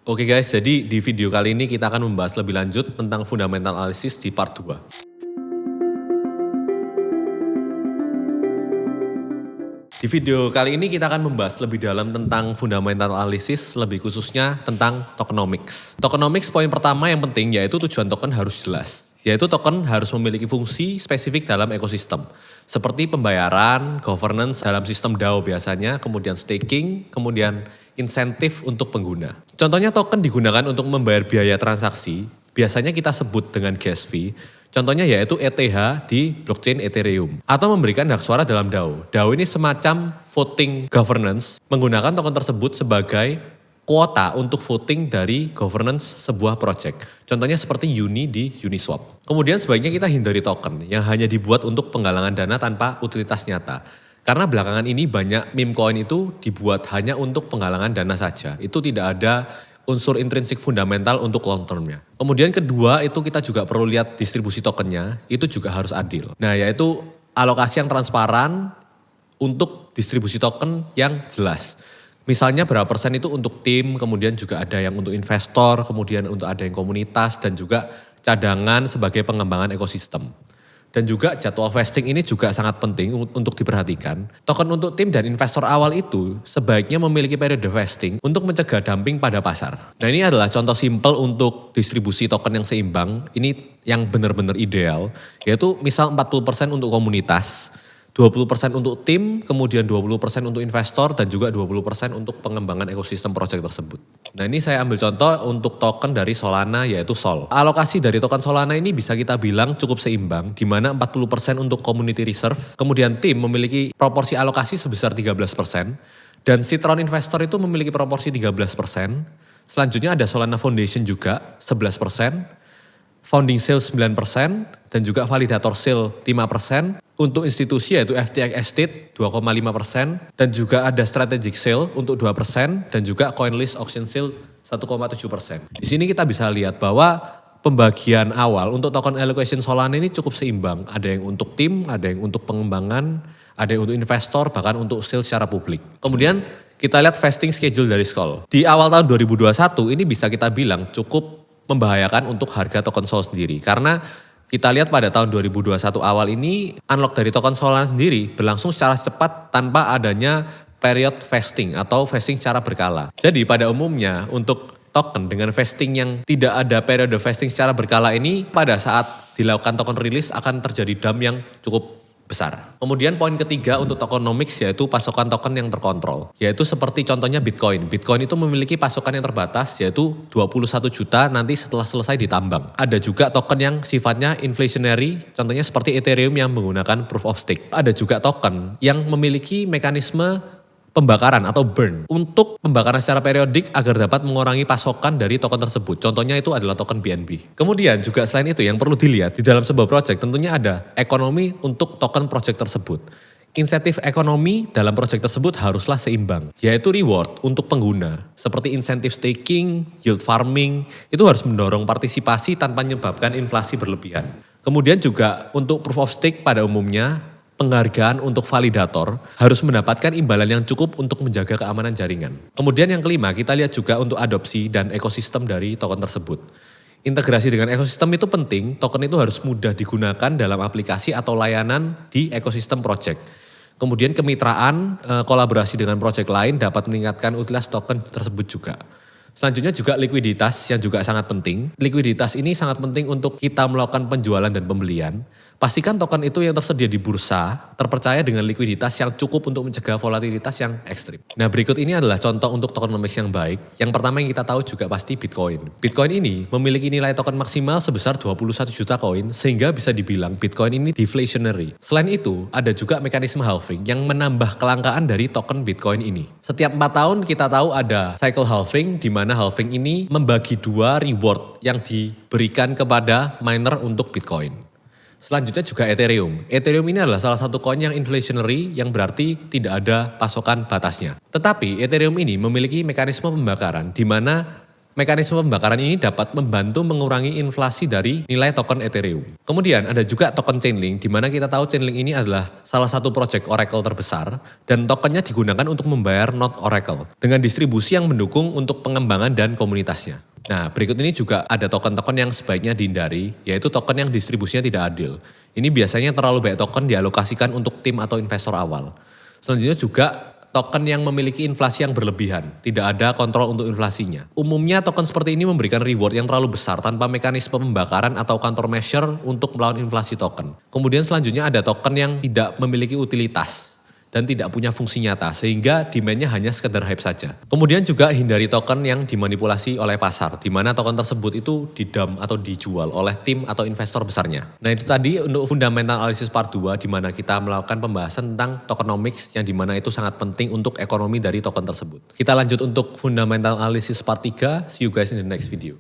Oke guys, jadi di video kali ini kita akan membahas lebih lanjut tentang fundamental analysis di part 2. Di video kali ini kita akan membahas lebih dalam tentang fundamental analysis, lebih khususnya tentang tokenomics. Tokenomics poin pertama yang penting yaitu tujuan token harus jelas. Yaitu token harus memiliki fungsi spesifik dalam ekosistem. Seperti pembayaran, governance dalam sistem DAO biasanya, kemudian staking, kemudian insentif untuk pengguna. Contohnya token digunakan untuk membayar biaya transaksi, biasanya kita sebut dengan gas fee. Contohnya yaitu ETH di blockchain Ethereum. Atau memberikan hak suara dalam DAO. DAO ini semacam voting governance, menggunakan token tersebut sebagai kuota untuk voting dari governance sebuah project. Contohnya seperti Uni di Uniswap. Kemudian sebaiknya kita hindari token yang hanya dibuat untuk penggalangan dana tanpa utilitas nyata. Karena belakangan ini banyak meme coin itu dibuat hanya untuk penggalangan dana saja. Itu tidak ada unsur intrinsik fundamental untuk long termnya. Kemudian kedua itu kita juga perlu lihat distribusi tokennya, itu juga harus adil. Nah yaitu alokasi yang transparan untuk distribusi token yang jelas. Misalnya berapa persen itu untuk tim, kemudian juga ada yang untuk investor, kemudian untuk ada yang komunitas, dan juga cadangan sebagai pengembangan ekosistem. Dan juga jadwal vesting ini juga sangat penting untuk diperhatikan. Token untuk tim dan investor awal itu sebaiknya memiliki periode vesting untuk mencegah dumping pada pasar. Nah ini adalah contoh simpel untuk distribusi token yang seimbang. Ini yang benar-benar ideal, yaitu misal 40% untuk komunitas, 20% untuk tim, kemudian 20% untuk investor, dan juga 20% untuk pengembangan ekosistem proyek tersebut. Nah ini saya ambil contoh untuk token dari Solana yaitu SOL. Alokasi dari token Solana ini bisa kita bilang cukup seimbang, di mana 40% untuk community reserve, kemudian tim memiliki proporsi alokasi sebesar 13%, dan Citron investor itu memiliki proporsi 13%. Selanjutnya ada Solana Foundation juga 11%, Founding Sale 9%, dan juga Validator Sale 5%. Untuk institusi yaitu FTX Estate 2,5%, dan juga ada Strategic Sale untuk 2%, dan juga CoinList Auction Sale 1,7%. Di sini kita bisa lihat bahwa pembagian awal untuk token allocation Solana ini cukup seimbang. Ada yang untuk tim, ada yang untuk pengembangan, ada yang untuk investor, bahkan untuk sale secara publik. Kemudian kita lihat vesting schedule dari SOL. Di awal tahun 2021 ini bisa kita bilang cukup membahayakan untuk harga token SOL sendiri. Karena kita lihat pada tahun 2021 awal ini unlock dari token Solana sendiri berlangsung secara cepat tanpa adanya period vesting atau vesting secara berkala. Jadi pada umumnya untuk token dengan vesting yang tidak ada periode vesting secara berkala ini pada saat dilakukan token rilis akan terjadi dump yang cukup besar. Kemudian poin ketiga untuk tokenomics yaitu pasokan token yang terkontrol. Yaitu seperti contohnya Bitcoin. Bitcoin itu memiliki pasokan yang terbatas yaitu 21 juta nanti setelah selesai ditambang. Ada juga token yang sifatnya inflationary, contohnya seperti Ethereum yang menggunakan proof of stake. Ada juga token yang memiliki mekanisme pembakaran atau burn untuk pembakaran secara periodik agar dapat mengurangi pasokan dari token tersebut. Contohnya itu adalah token BNB. Kemudian juga selain itu yang perlu dilihat di dalam sebuah project tentunya ada ekonomi untuk token project tersebut. Insentif ekonomi dalam project tersebut haruslah seimbang, yaitu reward untuk pengguna. Seperti insentif staking, yield farming, itu harus mendorong partisipasi tanpa menyebabkan inflasi berlebihan. Kemudian juga untuk proof of stake pada umumnya, penghargaan untuk validator harus mendapatkan imbalan yang cukup untuk menjaga keamanan jaringan. Kemudian yang kelima, kita lihat juga untuk adopsi dan ekosistem dari token tersebut. Integrasi dengan ekosistem itu penting, token itu harus mudah digunakan dalam aplikasi atau layanan di ekosistem project. Kemudian kemitraan, kolaborasi dengan project lain dapat meningkatkan utilitas token tersebut juga. Selanjutnya juga likuiditas yang juga sangat penting. Likuiditas ini sangat penting untuk kita melakukan penjualan dan pembelian. Pastikan token itu yang tersedia di bursa terpercaya dengan likuiditas yang cukup untuk mencegah volatilitas yang ekstrim. Nah berikut ini adalah contoh untuk tokenomics yang baik. Yang pertama yang kita tahu juga pasti Bitcoin. Bitcoin ini memiliki nilai token maksimal sebesar 21 juta koin sehingga bisa dibilang Bitcoin ini deflationary. Selain itu ada juga mekanisme halving yang menambah kelangkaan dari token Bitcoin ini. Setiap 4 tahun kita tahu ada cycle halving di mana halving ini membagi dua reward yang diberikan kepada miner untuk Bitcoin. Selanjutnya juga Ethereum. Ethereum ini adalah salah satu koin yang inflationary yang berarti tidak ada pasokan batasnya. Tetapi Ethereum ini memiliki mekanisme pembakaran di mana Mekanisme pembakaran ini dapat membantu mengurangi inflasi dari nilai token Ethereum. Kemudian ada juga token Chainlink, di mana kita tahu Chainlink ini adalah salah satu proyek Oracle terbesar dan tokennya digunakan untuk membayar node Oracle dengan distribusi yang mendukung untuk pengembangan dan komunitasnya. Nah, berikut ini juga ada token-token yang sebaiknya dihindari, yaitu token yang distribusinya tidak adil. Ini biasanya terlalu banyak token dialokasikan untuk tim atau investor awal. Selanjutnya juga token yang memiliki inflasi yang berlebihan, tidak ada kontrol untuk inflasinya. Umumnya token seperti ini memberikan reward yang terlalu besar tanpa mekanisme pembakaran atau countermeasure untuk melawan inflasi token. Kemudian selanjutnya ada token yang tidak memiliki utilitas dan tidak punya fungsi nyata, sehingga demand-nya hanya sekedar hype saja. Kemudian juga hindari token yang dimanipulasi oleh pasar, di mana token tersebut itu didump atau dijual oleh tim atau investor besarnya. Nah itu tadi untuk fundamental analysis part 2, di mana kita melakukan pembahasan tentang tokenomics, yang di mana itu sangat penting untuk ekonomi dari token tersebut. Kita lanjut untuk fundamental analysis part 3, see you guys in the next video.